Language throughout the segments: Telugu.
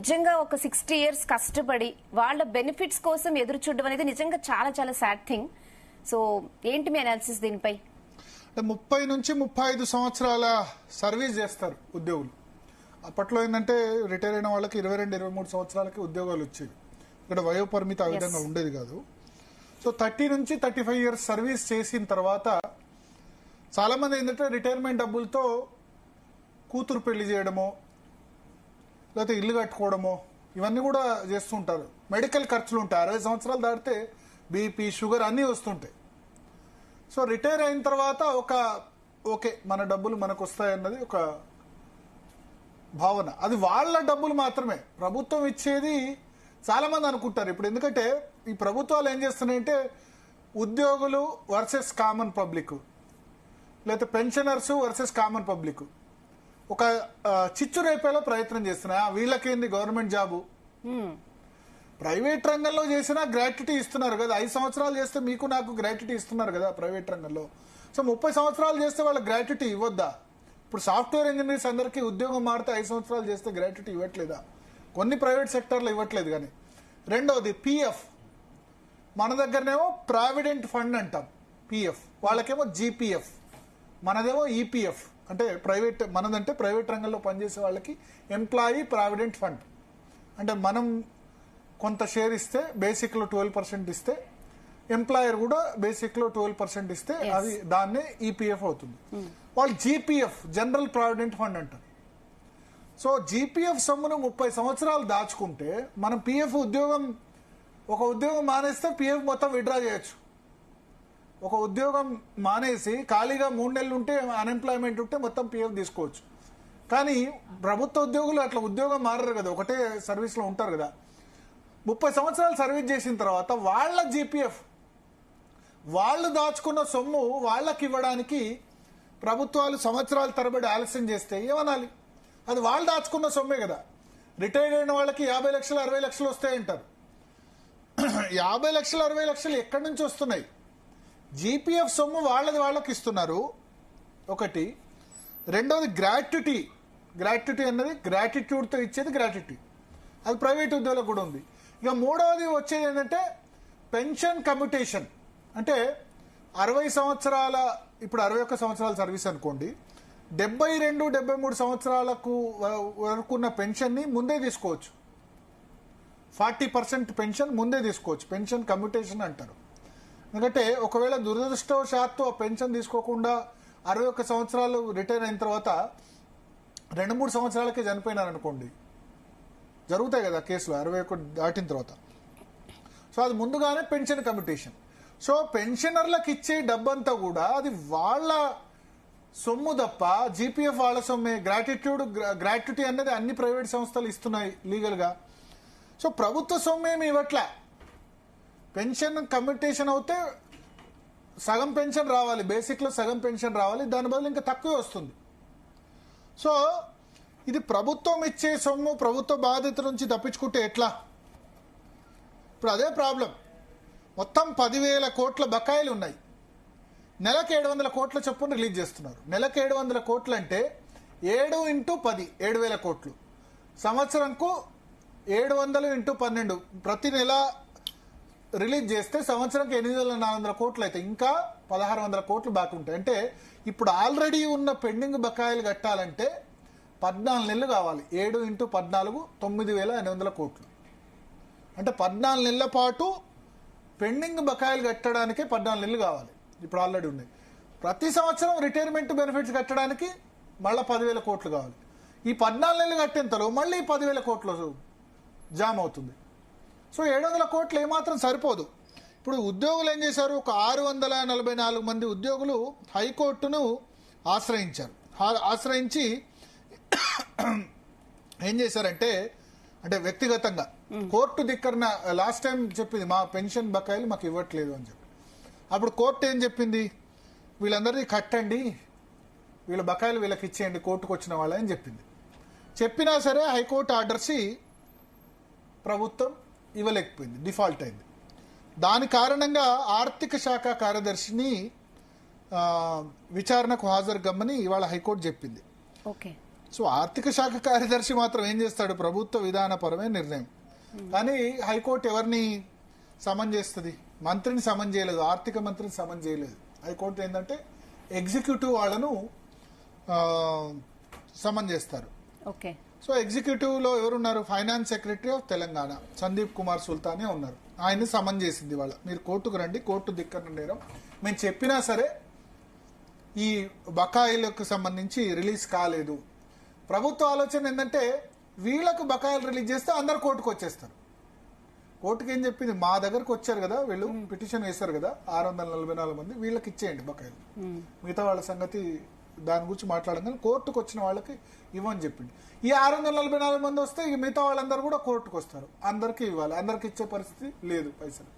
నిజంగా ఒక 60 years కష్టపడి వాళ్ళ బెనిఫిట్స్ కోసం ఎదురు చూడడం అనేది నిజంగా చాలా చాలా సాడ్ థింగ్. సో ఏంటి మీ అనాలిసిస్ దీనిపై? 30 నుంచి 35 సంవత్సరాల సర్వీస్ చేస్తారు ఉద్యోగులు. అప్పట్లో ఏంటంటే రిటైర్ అయిన వాళ్ళకి 22-23 సంవత్సరాలకి ఉద్యోగాలు వచ్చేవి. ఇక్కడ వయో పరిమితి ఆ విధంగా ఉండేది కాదు. సో 30 నుంచి 35 years సర్వీస్ చేసిన తర్వాత చాలా మంది ఏంటంటే రిటైర్మెంట్ డబ్బులతో కూతురు పెళ్లి చేయడమో లేకపోతే ఇల్లు కట్టుకోవడమో ఇవన్నీ కూడా చేస్తుంటారు. మెడికల్ ఖర్చులు ఉంటాయి. 60 సంవత్సరాలు దాటితే బీపీ, షుగర్ అన్నీ వస్తుంటాయి. సో రిటైర్ అయిన తర్వాత ఓకే మన డబ్బులు మనకు వస్తాయన్నది ఒక భావన. అది వాళ్ళ డబ్బులు మాత్రమే. ప్రభుత్వం ఇచ్చేది చాలా మంది అనుకుంటారు ఇప్పుడు. ఎందుకంటే ఈ ప్రభుత్వాలు ఏం చేస్తున్నాయంటే ఉద్యోగులు వర్సెస్ కామన్ పబ్లిక్, లేకపోతే పెన్షనర్స్ వర్సెస్ కామన్ పబ్లిక్ ఒక చిచ్చు రేపేలా ప్రయత్నం చేస్తున్నాయి. వీళ్ళకేంది గవర్నమెంట్ జాబు, ప్రైవేట్ రంగంలో చేసినా గ్రాట్యుటీ ఇస్తున్నారు కదా. 5 సంవత్సరాలు చేస్తే మీకు నాకు గ్రాట్యుటీ ఇస్తున్నారు కదా ప్రైవేట్ రంగంలో. సో 30 సంవత్సరాలు చేస్తే వాళ్ళ గ్రాట్యుటీ ఇవ్వద్దా? ఇప్పుడు సాఫ్ట్వేర్ ఇంజనీర్స్ అందరికీ ఉద్యోగం మారితే 5 సంవత్సరాలు చేస్తే గ్రాట్యుటీ ఇవ్వట్లేదా? కొన్ని ప్రైవేట్ సెక్టర్లో ఇవ్వట్లేదు. కానీ రెండవది పిఎఫ్. మన దగ్గరనేమో ప్రావిడెంట్ ఫండ్ అంటాం పిఎఫ్, వాళ్ళకేమో జీపీఎఫ్, మనదేమో ఈపీఎఫ్. అంటే ప్రైవేట్, మనదంటే ప్రైవేట్ రంగంలో పనిచేసే వాళ్ళకి ఎంప్లాయీ ప్రావిడెంట్ ఫండ్. అంటే మనం కొంత షేర్ ఇస్తే బేసిక్లో 12% ఇస్తే, ఎంప్లాయర్ కూడా బేసిక్లో 12% ఇస్తే అది దాన్నే ఈపీఎఫ్ అవుతుంది. వాళ్ళు జీపీఎఫ్, జనరల్ ప్రావిడెంట్ ఫండ్ అంటారు. సో జీపీఎఫ్ సొమ్మును 30 సంవత్సరాలు దాచుకుంటే మనం పిఎఫ్ ఒక ఉద్యోగం మానేస్తే పిఎఫ్ మొత్తం విత్డ్రా చేయొచ్చు. ఒక ఉద్యోగం మానేసి ఖాళీగా 3 నెలలు ఉంటే, అన్ఎంప్లాయ్మెంట్ ఉంటే మొత్తం పిఎఫ్ తీసుకోవచ్చు. కానీ ప్రభుత్వ ఉద్యోగులు అట్లా ఉద్యోగం మారరు కదా, ఒకటే సర్వీస్లో ఉంటారు కదా. 30 సంవత్సరాలు సర్వీస్ చేసిన తర్వాత వాళ్ళ జీపీఎఫ్, వాళ్ళు దాచుకున్న సొమ్ము వాళ్ళకి ఇవ్వడానికి ప్రభుత్వాలు సంవత్సరాల తరబడి ఆలస్యం చేస్తే ఏమనాలి? అది వాళ్ళు దాచుకున్న సొమ్మే కదా. రిటైర్ అయిన వాళ్ళకి 50 లక్షలు 60 లక్షలు వస్తాయంటారు. 50 లక్షలు 60 లక్షలు ఎక్కడి నుంచి వస్తున్నాయి? జీపీఎఫ్ సొమ్ము వాళ్ళకి ఇస్తున్నారు ఒకటి. రెండవది గ్రాట్యుటీ అన్నది గ్రాటిట్యూడ్తో ఇచ్చేది గ్రాట్యుటీ, అది ప్రైవేట్ ఉద్యోగులకు కూడా ఉంది. ఇక మూడవది వచ్చేది ఏంటంటే పెన్షన్ కమ్యుటేషన్. అంటే 60 సంవత్సరాల, ఇప్పుడు 61 సంవత్సరాల సర్వీస్ అనుకోండి, 72-73 సంవత్సరాలకు వరకున్న పెన్షన్ని ముందే తీసుకోవచ్చు. 40% పెన్షన్ ముందే తీసుకోవచ్చు. పెన్షన్ కమ్యుటేషన్ అంటారు. ఎందుకంటే ఒకవేళ దురదృష్టవశాత్తు ఆ పెన్షన్ తీసుకోకుండా 61 సంవత్సరాలు రిటైర్ అయిన తర్వాత 2-3 సంవత్సరాలకే చనిపోయినారు అనుకోండి, జరుగుతాయి కదా కేసులు 61 దాటిన తర్వాత. సో అది ముందుగానే పెన్షన్ కమ్యుటేషన్. సో పెన్షనర్లకు ఇచ్చే డబ్బంతా కూడా అది వాళ్ళ సొమ్ము తప్ప జీపీఎఫ్ వాళ్ళ సొమ్మే. గ్రాట్యుటీ అనేది అన్ని ప్రైవేట్ సంస్థలు ఇస్తున్నాయి లీగల్గా. సో ప్రభుత్వ సొమ్మేమి ఇవ్వట్లే. పెన్షన్ కమ్యుటేషన్ అవుతే సగం పెన్షన్ రావాలి, బేసిక్లో సగం పెన్షన్ రావాలి, దాని బదులు ఇంకా తక్కువే వస్తుంది. సో ఇది ప్రభుత్వం ఇచ్చే సొమ్ము ప్రభుత్వ బాధ్యత నుంచి తప్పించుకుంటే ఎట్లా? ఇప్పుడు అదే ప్రాబ్లం. మొత్తం 10,000 కోట్ల బకాయిలు ఉన్నాయి. నెలకు 700 కోట్ల చొప్పున రిలీజ్ చేస్తున్నారు. నెలకు 700 కోట్లు అంటే 7 × 10 7,000 కోట్లు. సంవత్సరంకు 700 × 12 ప్రతి నెల రిలీజ్ చేస్తే సంవత్సరంకి 8,400 కోట్లు అయితే ఇంకా 1,600 కోట్లు బాకీ ఉంటాయి. అంటే ఇప్పుడు ఆల్రెడీ ఉన్న పెండింగ్ బకాయిలు కట్టాలంటే 14 నెలలు కావాలి. 7 × 14 9,800 కోట్లు. అంటే 14 నెలల పాటు పెండింగ్ బకాయిలు కట్టడానికే 14 నెలలు కావాలి. ఇప్పుడు ఆల్రెడీ ఉన్నాయి. ప్రతి సంవత్సరం రిటైర్మెంట్ బెనిఫిట్స్ కట్టడానికి మళ్ళీ 10,000 కోట్లు కావాలి. ఈ 14 నెలలు కట్టేంతలో మళ్ళీ 10,000 కోట్లు జామ్ అవుతుంది. సో 700 కోట్లు ఏమాత్రం సరిపోదు. ఇప్పుడు ఉద్యోగులు ఏం చేశారు? ఒక 644 మంది ఉద్యోగులు హైకోర్టును ఆశ్రయించారు. ఆశ్రయించి ఏం చేశారంటే, అంటే వ్యక్తిగతంగా కోర్టు ధిక్కరణ లాస్ట్ టైం చెప్పింది, మా పెన్షన్ బకాయిలు మాకు ఇవ్వట్లేదు అని చెప్పి. అప్పుడు కోర్టు ఏం చెప్పింది? వీళ్ళందరినీ కట్టండి, వీళ్ళ బకాయిలు వీళ్ళకి ఇచ్చేయండి కోర్టుకు వచ్చిన వాళ్ళని చెప్పింది. చెప్పినా సరే హైకోర్టు ఆర్డర్స్ ప్రభుత్వం ఇవ్వలేకపోయింది, డిఫాల్ట్ అయింది. దాని కారణంగా ఆర్థిక శాఖ కార్యదర్శిని విచారణకు హాజరు కమ్మని ఇవాళ హైకోర్టు చెప్పింది. సో ఆర్థిక శాఖ కార్యదర్శి మాత్రం ఏం చేస్తాడు? ప్రభుత్వ విధానపరమైన నిర్ణయం. కానీ హైకోర్టు ఎవరిని సమన్ చేస్తుంది? మంత్రిని సమన్ చేయలేదు, ఆర్థిక మంత్రిని సమన్ చేయలేదు. హైకోర్టు ఏంటంటే ఎగ్జిక్యూటివ్ వాళ్ళను సమన్ చేస్తారు. ఓకే. సో ఎగ్జిక్యూటివ్ లో ఎవరున్నారు? Finance secretary of Telangana Sandeep Kumar సుల్తానే ఉన్నారు. ఆయన్ని సమన్ చేసింది వాళ్ళ, మీరు కోర్టుకు రండి, కోర్టు దిక్కన నేరం మేము చెప్పినా సరే ఈ బకాయిలకు సంబంధించి రిలీజ్ కాలేదు. ప్రభుత్వ ఆలోచన ఏంటంటే వీళ్ళకు బకాయిలు రిలీజ్ చేస్తే అందరు కోర్టుకు వచ్చేస్తారు. కోర్టుకు ఏం చెప్పింది? మా దగ్గరకు వచ్చారు కదా వీళ్ళు, పిటిషన్ వేశారు కదా 644 మంది, వీళ్ళకి ఇచ్చేయండి బకాయిలు, మిగతా వాళ్ళ సంగతి దాని గురించి మాట్లాడడం, కోర్టుకు వచ్చిన వాళ్ళకి ఇవ్వని చెప్పింది. ఈ 644 మంది వస్తే ఇక మిగతా వాళ్ళందరూ కూడా కోర్టుకు వస్తారు, అందరికీ ఇవ్వాలి, అందరికి ఇచ్చే పరిస్థితి లేదు పైసలు.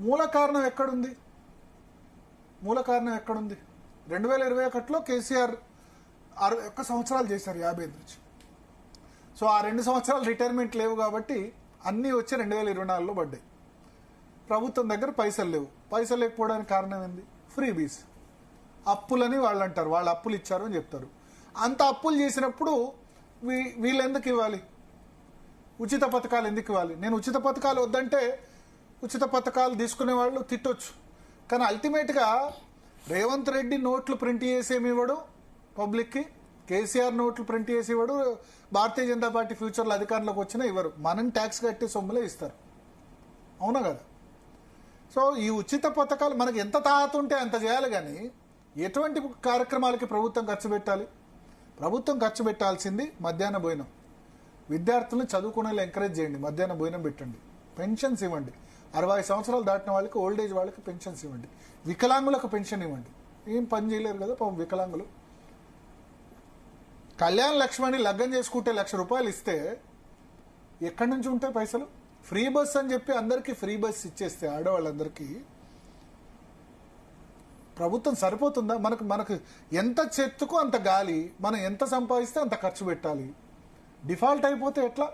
మూల కారణం ఎక్కడుంది? 2021లో కేసీఆర్ 61 సంవత్సరాలు చేశారు, 55 నుంచి. సో ఆ 2 సంవత్సరాలు రిటైర్మెంట్ లేవు కాబట్టి అన్నీ వచ్చి 2024లో పడ్డాయి. ప్రభుత్వం దగ్గర పైసలు లేవు. పైసలు లేకపోవడానికి కారణం ఏంది? ఫ్రీ బీస్, అప్పులని వాళ్ళు అంటారు, వాళ్ళు అప్పులు ఇచ్చారు అని చెప్తారు. అంత అప్పులు చేసినప్పుడు వీళ్ళు ఎందుకు ఇవ్వాలి? ఉచిత పథకాలు ఎందుకు ఇవ్వాలి? నేను ఉచిత పథకాలు వద్దంటే ఉచిత పథకాలు తీసుకునే వాళ్ళు తిట్టొచ్చు, కానీ అల్టిమేట్గా రేవంత్ రెడ్డి నోట్లు ప్రింట్ చేసేమి ఇవ్వడు పబ్లిక్కి, కేసీఆర్ నోట్లు ప్రింట్ చేసి ఇవ్వడు, భారతీయ జనతా పార్టీ ఫ్యూచర్లో అధికారంలోకి వచ్చినా ఇవ్వరు, మనం ట్యాక్స్ కట్టే సొమ్ములే ఇస్తారు. అవునా కదా? సో ఈ ఉచిత పథకాలు మనకి ఎంత తాహత ఉంటే అంత చేయాలి, కానీ ఎటువంటి కార్యక్రమాలకి ప్రభుత్వం ఖర్చు పెట్టాలి? ప్రభుత్వం ఖర్చు పెట్టాల్సింది మధ్యాహ్న భోజనం. విద్యార్థులను చదువుకునేలా ఎంకరేజ్ చేయండి, మధ్యాహ్న భోజనం పెట్టండి, పెన్షన్స్ ఇవ్వండి, 60 సంవత్సరాలు దాటిన వాళ్ళకి, ఓల్డ్ ఏజ్ వాళ్ళకి పెన్షన్స్ ఇవ్వండి, వికలాంగులకు పెన్షన్ ఇవ్వండి. ఏం పని చేయలేరు కదా పాపం వికలాంగులు. కళ్యాణ్ లక్ష్మణి లగ్గం చేసుకుంటే ₹1,00,000 ఇస్తే ఎక్కడి నుంచి ఉంటాయి పైసలు? ఫ్రీ బస్ అని చెప్పి అందరికీ ఫ్రీ బస్ ఇచ్చేస్తే ఆడవాళ్ళందరికీ ప్రభుత్వం సరిపోతుందా? మనకు ఎంత చెత్తుకు అంత గాలి, మనం ఎంత సంపాదిస్తే అంత ఖర్చు పెట్టాలి. డిఫాల్ట్ అయిపోతే ఎట్లా?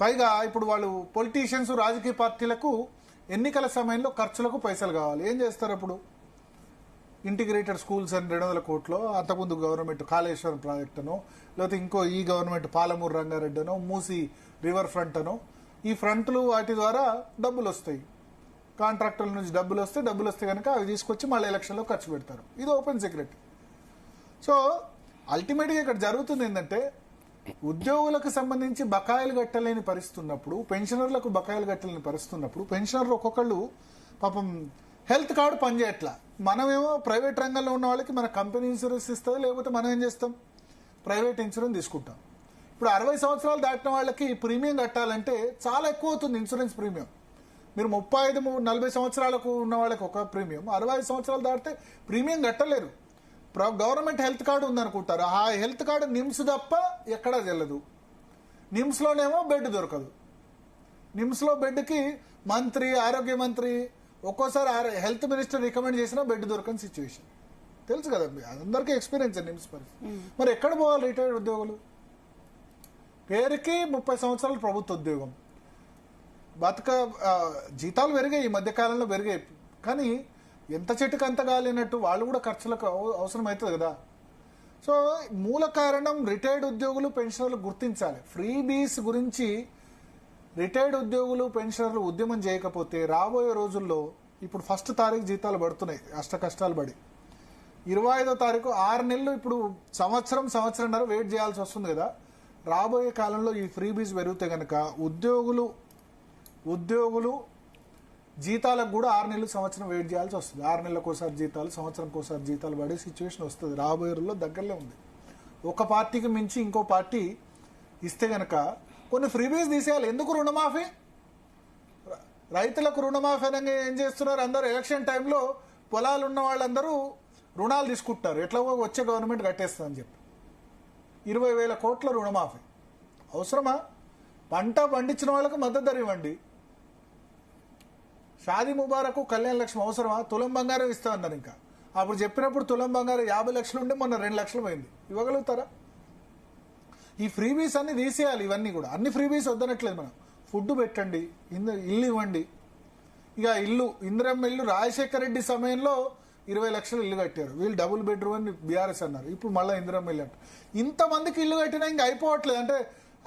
పైగా ఇప్పుడు వాళ్ళు పొలిటీషియన్స్, రాజకీయ పార్టీలకు ఎన్నికల సమయంలో ఖర్చులకు పైసలు కావాలి. ఏం చేస్తారు అప్పుడు? ఇంటిగ్రేటెడ్ స్కూల్స్ అని 200 కోట్లు, అంతకుముందు గవర్నమెంట్ కాళేశ్వరం ప్రాజెక్ట్ అనో, లేకపోతే ఇంకో ఈ గవర్నమెంట్ పాలమూరు రంగారెడ్డి అనో, మూసి రివర్ ఫ్రంట్ అనో, ఈ ఫ్రంట్లు వాటి ద్వారా డబ్బులు వస్తాయి, కాంట్రాక్టర్ల నుంచి డబ్బులు వస్తే కనుక అవి తీసుకొచ్చి మళ్ళీ ఎలక్షన్లో ఖర్చు పెడతారు. ఇది ఓపెన్ సీక్రెట్. సో అల్టిమేట్గా ఇక్కడ జరుగుతుంది ఏంటంటే ఉద్యోగులకు సంబంధించి బకాయిలు కట్టలేని పరిస్థితి ఉన్నప్పుడు, పెన్షనర్లకు బకాయిలు కట్టలేని పరిస్థితి ఉన్నప్పుడు, పెన్షనర్లు ఒక్కొక్కళ్ళు పాపం హెల్త్ కార్డు పనిచేయట్లా. మనమేమో ప్రైవేట్ రంగంలో ఉన్న వాళ్ళకి మన కంపెనీ ఇన్సూరెన్స్ ఇస్తుంది, లేకపోతే మనం ఏం చేస్తాం? ప్రైవేట్ ఇన్సూరెన్స్ తీసుకుంటాం. ఇప్పుడు 60 సంవత్సరాలు దాటిన వాళ్ళకి ప్రీమియం కట్టాలంటే చాలా ఎక్కువ అవుతుంది ఇన్సూరెన్స్ ప్రీమియం. మీరు 35-40 సంవత్సరాలకు ఉన్న వాళ్ళకి ఒక ప్రీమియం, 65 సంవత్సరాలు దాటితే ప్రీమియం కట్టలేరు. గవర్నమెంట్ హెల్త్ కార్డు ఉందనుకుంటారు, ఆ హెల్త్ కార్డు నిమ్స్ తప్ప ఎక్కడా చెల్లదు. నిమ్స్లోనేమో బెడ్ దొరకదు. నిమ్స్లో బెడ్కి మంత్రి, ఆరోగ్య మంత్రి, ఒక్కోసారి హెల్త్ మినిస్టర్ రికమెండ్ చేసినా బెడ్ దొరకని సిచ్యువేషన్. తెలుసు కదా, అందరికీ ఎక్స్పీరియన్స్ నిమ్స్ పరిస్థితి. మరి ఎక్కడ పోవాలి రిటైర్డ్ ఉద్యోగులు? పేరుకి 30 సంవత్సరాలు ప్రభుత్వ ఉద్యోగం, జీతాలు పెరిగాయి, ఈ మధ్యకాలంలో పెరిగాయి, కానీ ఎంత చెట్టుకు అంత గాలినట్టు వాళ్ళు కూడా ఖర్చులకు అవసరం అవుతుంది కదా. సో మూల కారణం రిటైర్డ్ ఉద్యోగులు, పెన్షనర్లు గుర్తించాలి. ఫ్రీ బీస్ గురించి రిటైర్డ్ ఉద్యోగులు, పెన్షనర్లు ఉద్యమం చేయకపోతే రాబోయే రోజుల్లో, ఇప్పుడు 1 తారీఖు జీతాలు పడుతున్నాయి అష్ట కష్టాలు పడి, 25వ తారీఖు 6 నెలలు, ఇప్పుడు సంవత్సరంన్నర వెయిట్ చేయాల్సి వస్తుంది కదా. రాబోయే కాలంలో ఈ ఫ్రీ బీస్ పెరిగితే కనుక ఉద్యోగులు జీతాలకు కూడా 6 నెలలు, సంవత్సరం వెయిట్ చేయాల్సి వస్తుంది. 6 నెలలకోసారి జీతాలు, సంవత్సరంకోసారి జీతాలు పడే సిచ్యువేషన్ వస్తుంది. రాబోయే రోజుల్లో దగ్గరలో ఉంది. ఒక పార్టీకి మించి ఇంకో పార్టీ ఇస్తే గనక కొన్ని ఫ్రీబీస్ తీసేయాలి. ఎందుకు రుణమాఫీ? రైతులకు రుణమాఫీ అనగా ఏం చేస్తున్నారు? అందరూ ఎలక్షన్ టైంలో పొలాలు ఉన్న వాళ్ళందరూ రుణాలు తీసుకుంటారు, ఎట్లా వచ్చే గవర్నమెంట్ కట్టేస్తుందని చెప్పి 20,000 కోట్ల రుణమాఫీ అవసరమా? పంట పండించిన వాళ్ళకు మద్దతు ధర ఇవ్వండి. షాదీ ముబారకు, కళ్యాణ్ లక్ష్మి అవసరమా? తులం బంగారం ఇస్తా అన్నారు. ఇంకా అప్పుడు చెప్పినప్పుడు తులం బంగారం 50 లక్షలు ఉంటే మొన్న 2 లక్షలు పోయింది. ఇవ్వగలుగుతారా? ఈ ఫ్రీబీస్ అన్ని తీసేయాలి. ఇవన్నీ కూడా అన్ని ఫ్రీబీస్ వద్దనట్లేదు. మనం ఫుడ్ పెట్టండి, ఇల్లు ఇవ్వండి. ఇక ఇందిరమ్మ ఇల్లు రాజశేఖర రెడ్డి సమయంలో 20 లక్షలు ఇల్లు కట్టారు. వీళ్ళు డబుల్ బెడ్రూమ్ అని బీఆర్ఎస్ అన్నారు, ఇప్పుడు మళ్ళీ ఇందిరమ్మ ఇల్లు అంటారు. ఇంతమందికి ఇల్లు కట్టినా ఇంకా అయిపోవట్లేదు. అంటే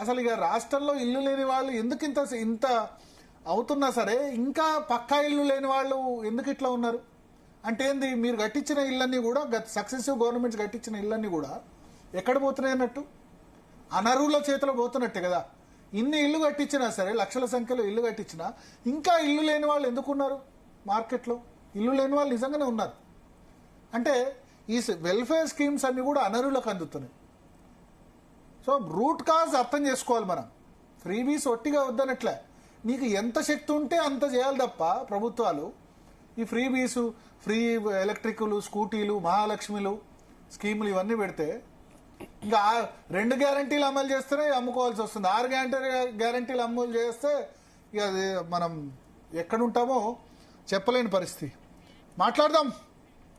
అసలు ఇక రాష్ట్రంలో ఇల్లు లేని వాళ్ళు ఎందుకు ఇంత అవుతున్నా సరే ఇంకా పక్కా ఇల్లు లేని వాళ్ళు ఎందుకు ఇట్లా ఉన్నారు అంటే ఏంది? మీరు కట్టించిన ఇళ్ళన్నీ కూడా సక్సెసివ్ గవర్నమెంట్స్ కట్టించిన ఇళ్ళన్నీ కూడా ఎక్కడ పోతున్నాయి అన్నట్టు? అనర్హుల చేతిలో పోతున్నట్టే కదా. ఇన్ని ఇల్లు కట్టించినా సరే, లక్షల సంఖ్యలో ఇల్లు కట్టించినా ఇంకా ఇల్లు లేని వాళ్ళు ఎందుకున్నారు మార్కెట్లో? ఇల్లు లేని వాళ్ళు నిజంగానే ఉన్నారు. అంటే ఈ వెల్ఫేర్ స్కీమ్స్ అన్ని కూడా అనర్హులకు అందుతున్నాయి. సో రూట్ కాజ్ అర్థం చేసుకోవాలి మనం. ఫ్రీబీస్ ఒట్టిగా వద్దనట్లే, నీకు ఎంత శక్తి ఉంటే అంత చేయాలి తప్ప ప్రభుత్వాలు ఈ ఫ్రీబీసు, ఫ్రీ ఎలక్ట్రిక్లు, స్కూటీలు, మహాలక్ష్మిలు స్కీములు ఇవన్నీ పెడితే ఇంకా 2 గ్యారంటీలు అమలు చేస్తేనే అమ్ముకోవాల్సి వస్తుంది. 6 గ్యారంటీలు అమలు చేస్తే ఇక మనం ఎక్కడుంటామో చెప్పలేని పరిస్థితి. మాట్లాడదాం.